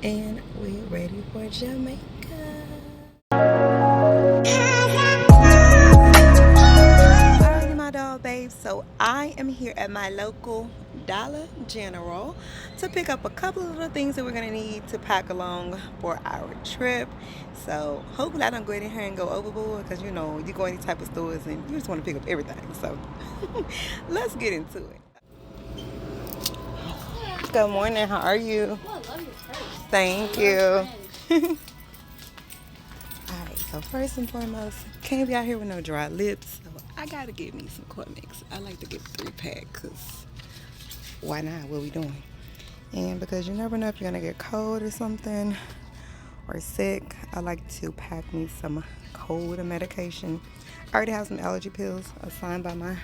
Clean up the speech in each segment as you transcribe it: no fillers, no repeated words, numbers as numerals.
and we're ready for Jamaica. Alrighty, my dog babes, so I am here at my local Dollar General to pick up a couple of the things that we're gonna need to pack along for our trip. So hopefully I don't go in here and go overboard, because you know you go in these type of stores and you just want to pick up everything. So let's get into it. Good morning, how are you? Oh, I love your purse. Thank you. Alright, so first and foremost, can't be out here with no dry lips, so I gotta get me some Cormix. I like to get 3-pack, because why not? What we doing? And because you never know if you're gonna get cold or something or sick, I like to pack me some cold medication. I already have some allergy pills prescribed by my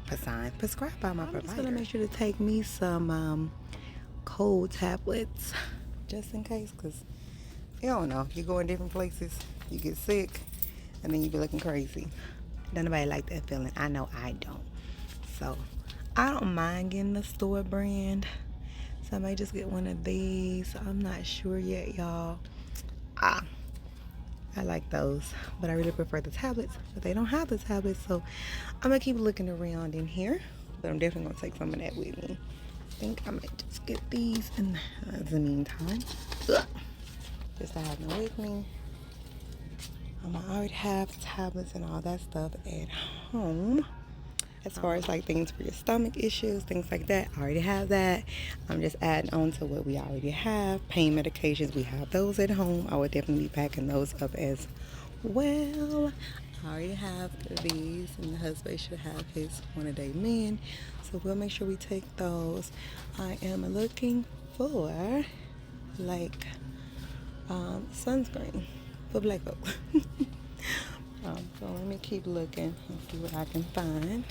provider. I'm just gonna make sure to take me some cold tablets just in case, because you don't know, you go in different places, you get sick, and then you be looking crazy. Don't nobody like that feeling. I know I don't. So I don't mind getting the store brand, so I may just get one of these. I'm not sure yet, y'all. I like those, but I really prefer the tablets, but they don't have the tablets, so I'm gonna keep looking around in here, but I'm definitely gonna take some of that with me. I think I might just get these in the meantime. Ugh. Just to have them with me. I already have tablets and all that stuff at home. As far as like things for your stomach issues, things like that, I already have that. I'm just adding on to what we already have. Pain medications, we have those at home. I would definitely be packing those up as well. I already have these, and the husband should have his one-a-day men, so we'll make sure we take those. I am looking for like sunscreen for black folks. So let me keep looking and see what I can find.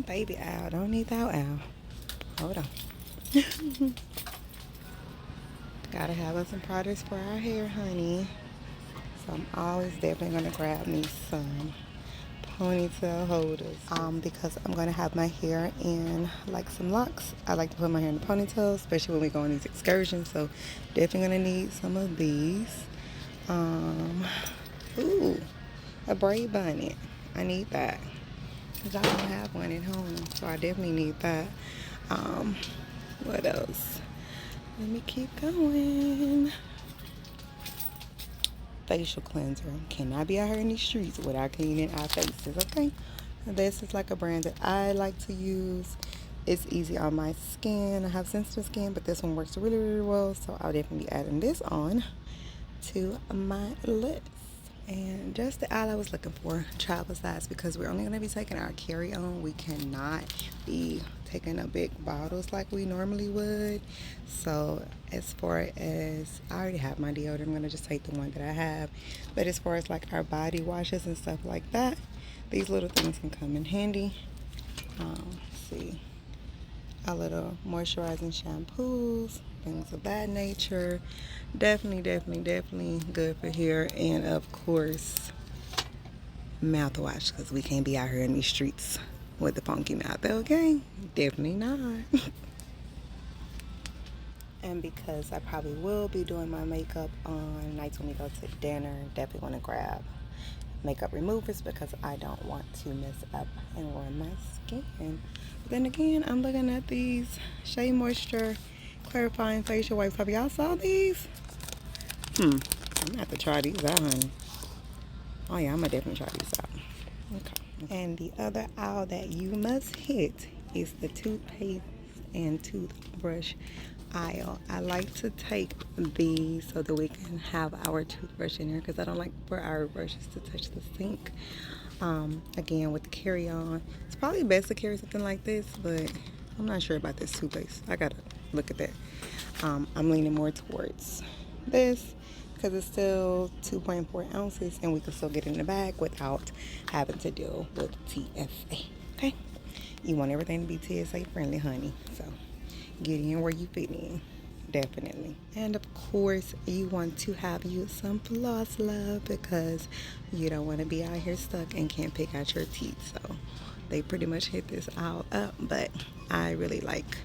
Baby owl, don't need that owl. Hold on. Gotta have us some products for our hair, honey. So I'm always definitely gonna grab me some ponytail holders, because I'm gonna have my hair in like some locks. I like to put my hair in a ponytail, especially when we go on these excursions, so definitely gonna need some of these. Ooh, a braid bonnet, I need that because I don't have one at home, so I definitely need that. What else? Let me keep going. Facial cleanser. Cannot be out here in these streets without cleaning our faces, okay? This is like a brand that I like to use. It's easy on my skin. I have sensitive skin, but this one works really, really well, so I'll definitely be adding this on to my list. And just the aisle I was looking for, travel size, because we're only going to be taking our carry-on. We cannot be taking up big bottles like we normally would. So as far as, I already have my deodorant, I'm going to just take the one that I have. But as far as like our body washes and stuff like that, these little things can come in handy. Let's see, our little moisturizing shampoos, things of that nature. Definitely good for hair. And of course, mouthwash, because we can't be out here in these streets with the funky mouth, okay? Definitely not. And because I probably will be doing my makeup on nights when we go to dinner, definitely want to grab makeup removers, because I don't want to mess up and ruin my skin. But then again, I'm looking at these Shea Moisture clarifying facial wipes. Have y'all saw these? I'm gonna have to try these out, honey. Oh yeah, I'm gonna definitely try these out. Okay. And the other aisle that you must hit is the toothpaste and toothbrush aisle. I like to take these so that we can have our toothbrush in here, because I don't like for our brushes to touch the sink. Again, with the carry-on, it's probably best to carry something like this, but I'm not sure about this toothpaste. I gotta look at that. I'm leaning more towards this, because it's still 2.4 ounces and we can still get it in the bag without having to deal with TSA. Okay, you want everything to be TSA friendly, honey, so get in where you fit in, definitely. And of course, you want to have you some floss, love, because you don't want to be out here stuck and can't pick out your teeth. So they pretty much hit this all up, but I really like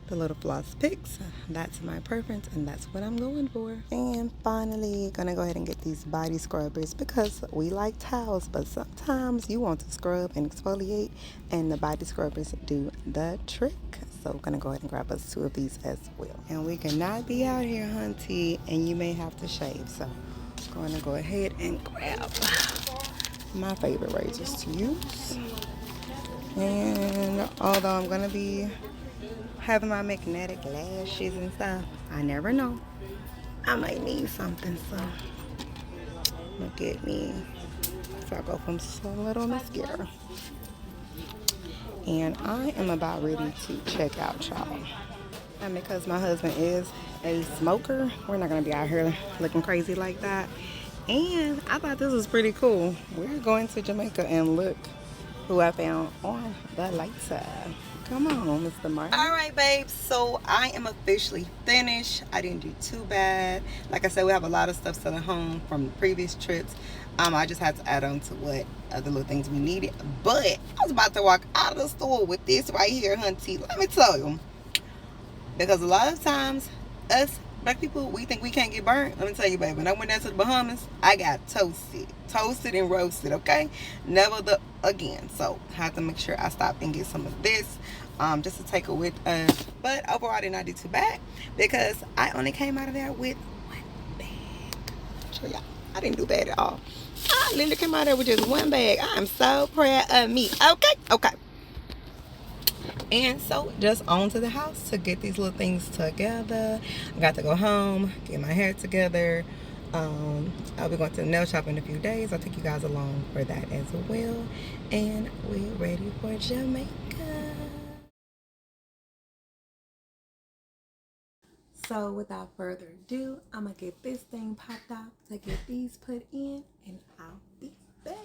the little floss picks. That's my preference, and that's what I'm going for. And finally, gonna go ahead and get these body scrubbers because we like towels, but sometimes you want to scrub and exfoliate, and the body scrubbers do the trick. So gonna go ahead and grab us 2 of these as well. And we cannot be out here, hunty, and you may have to shave. So I'm going to go ahead and grab my favorite razors to use. And although I'm gonna be having my magnetic lashes and stuff, I never know, I might need something. So look at me. So I go from some little mascara. And I am about ready to check out, y'all. And because my husband is a smoker, we're not gonna be out here looking crazy like that. And I thought this was pretty cool. We're going to Jamaica, and look who I found on the light side. Come on, Mr. Martin. All right, babes. So I am officially finished. I didn't do too bad. Like I said, we have a lot of stuff still at home from the previous trips. I just had to add on to what other little things we needed. But I was about to walk out of the store with this right here, hunty. Let me tell you. Because a lot of times, us black people, we think we can't get burnt. Let me tell you, baby, when I went down to the Bahamas, I got toasted and roasted, okay? Never again. So I had to make sure I stop and get some of this, just to take it with us. But overall, I did not do too bad because I only came out of there with 1 bag. Show y'all, I didn't do bad at all. I literally came out of there with just 1 bag. I am so proud of me. Okay. And so just on to the house to get these little things together. I got to go home, get my hair together. I'll be going to the nail shop in a few days. I'll take you guys along for that as well. And we're ready for Jamaica. So without further ado, I'm gonna get this thing popped out to get these put in, and I'll be back.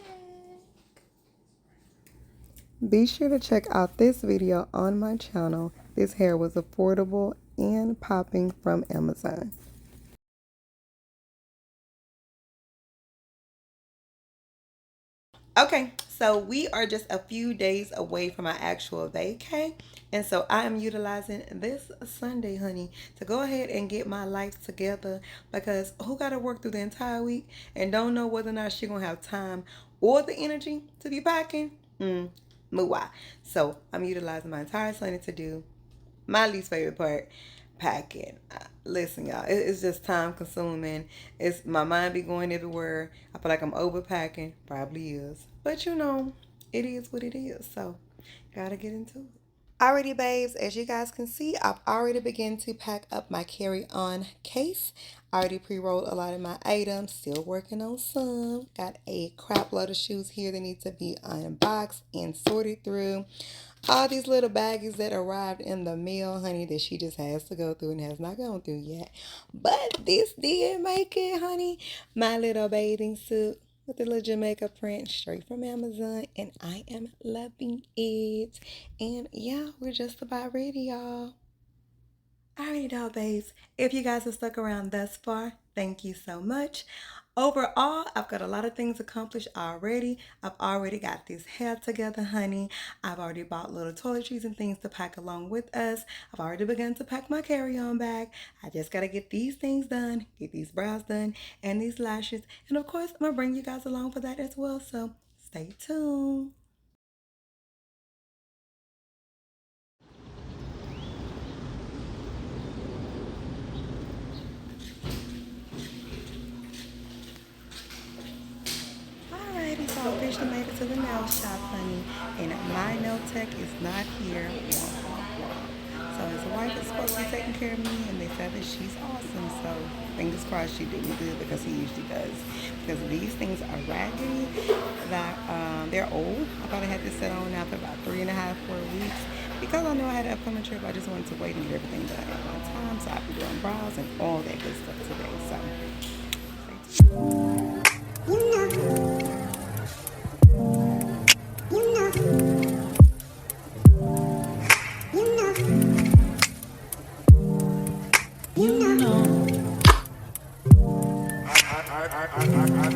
Be sure to check out this video on my channel. This hair was affordable and popping from Amazon. Okay, so we are just a few days away from our actual vacay. And so I am utilizing this Sunday, honey, to go ahead and get my life together, because who got to work through the entire week and don't know whether or not she's going to have time or the energy to be packing? Muah. So I'm utilizing my entire Sunday to do my least favorite part, packing. Listen, y'all, it's just time consuming. It's my mind be going everywhere. I feel like I'm overpacking. Probably is. But you know, it is what it is. So gotta get into it. Alrighty, babes, as you guys can see, I've already begun to pack up my carry-on case. I already pre-rolled a lot of my items, still working on some. Got a crap load of shoes here that need to be unboxed and sorted through. All these little baggies that arrived in the mail, honey, that she just has to go through and has not gone through yet. But this did make it, honey. My little bathing suit with the little Jamaica print straight from Amazon, and I am loving it. And yeah, we're just about ready, y'all. Alrighty, dog babes. If you guys have stuck around thus far, thank you so much. Overall, I've got a lot of things accomplished already. I've already got this hair together, honey. I've already bought little toiletries and things to pack along with us. I've already begun to pack my carry-on bag. I just got to get these things done, get these brows done, and these lashes. And of course, I'm going to bring you guys along for that as well. So stay tuned. Alrighty, so I officially made it to the nail shop, honey, and my nail tech is not here. So his wife is supposed to be taking care of me, and they said that she's awesome. So fingers crossed she did me good, because he usually does. Because these things are raggedy, that they're old. I thought I had this set on now for about 3.5, 4 weeks. Because I know I had an upcoming trip, I just wanted to wait and get everything done at one time. So I'll be doing brows and all that good stuff today. So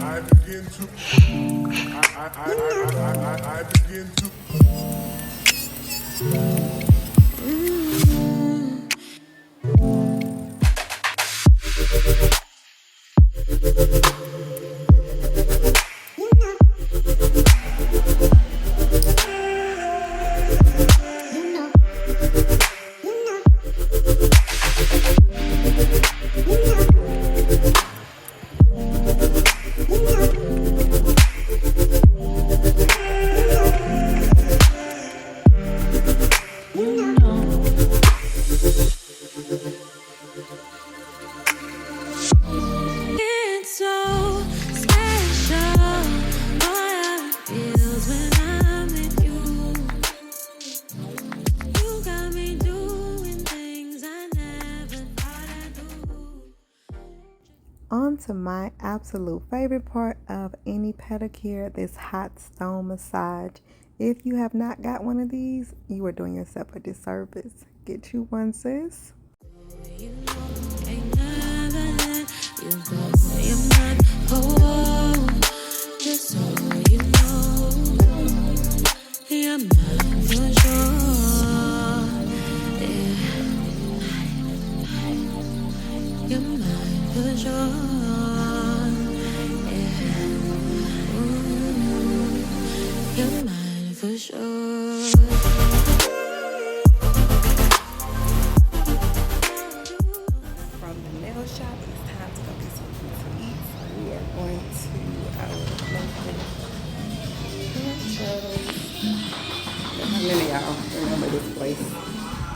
I begin to. On to my absolute favorite part of any pedicure, this hot stone massage. If you have not got one of these, you are doing yourself a disservice. Get you one, sis. For sure. From the nail shop, it's time to go get something to eat. So we are going to our local hair shows. How many of y'all remember this place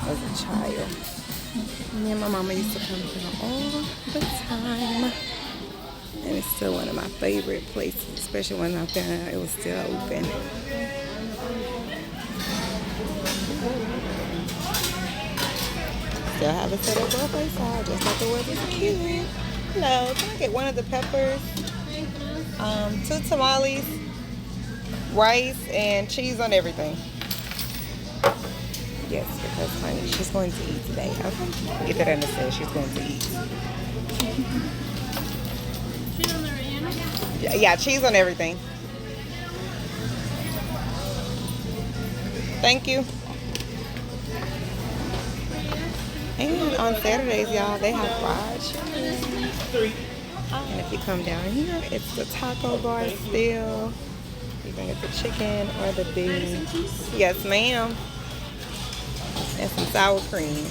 as a child? Me and my mama used to come here all the time. And it's still one of my favorite places, especially when I found out it was still open. Still have it set up both ways side, just like it was as a kid. Hello, can I get one of the peppers? 2 tamales, rice, and cheese on everything. Yes, because honey, she's going to eat today. Okay, get that understood. She's going to eat. Cheese on the relleno? Yeah, cheese on everything. Thank you. And on Saturdays, y'all, they have fried chicken. And if you come down here, it's the taco bar still. You can get the chicken or the beef. Yes, ma'am. And some sour cream.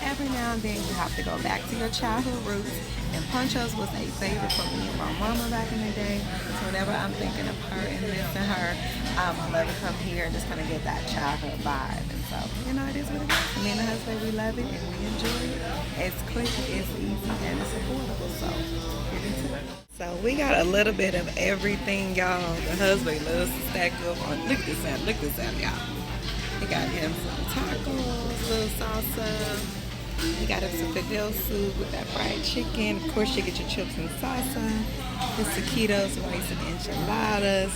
Every now and then, you have to go back to your childhood roots. And Poncho's was a favorite for me and my mama back in the day. So whenever I'm thinking of her and missing her, I love to come here and just kind of get that childhood vibe. And so, you know, it is what it is. Me and the husband, we love it and we enjoy it. It's quick, it's easy, and it's affordable. So, get into it. So we got a little bit of everything, y'all. The husband loves to stack up on. Look at this out, y'all. He got him some tacos, little salsa. You got us some fidel soup with that fried chicken. Of course, you get your chips and salsa. The taquitos, rice and enchiladas.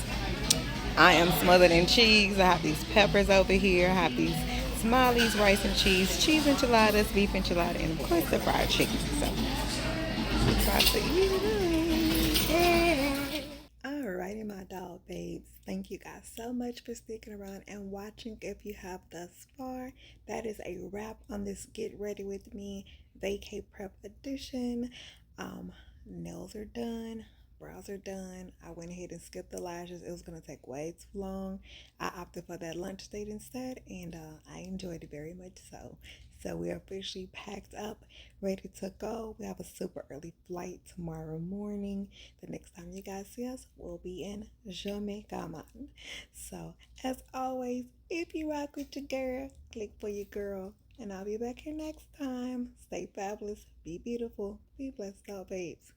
I am smothered in cheese. I have these peppers over here. I have these tamales, rice and cheese enchiladas, beef enchilada, and of course the fried chicken. So, try to eat it up. Alrighty, my dog babes. Thank you guys so much for sticking around and watching. If you have thus far, that is a wrap on this Get Ready With Me Vacay Prep Edition. Nails are done. Brows are done. I went ahead and skipped the lashes. It was going to take way too long. I opted for that lunch date instead, and I enjoyed it very much so. So we're officially packed up, ready to go. We have a super early flight tomorrow morning. The next time you guys see us, we'll be in Jamaica. So as always, if you rock with your girl, click for your girl. And I'll be back here next time. Stay fabulous, be beautiful, be blessed out, babes.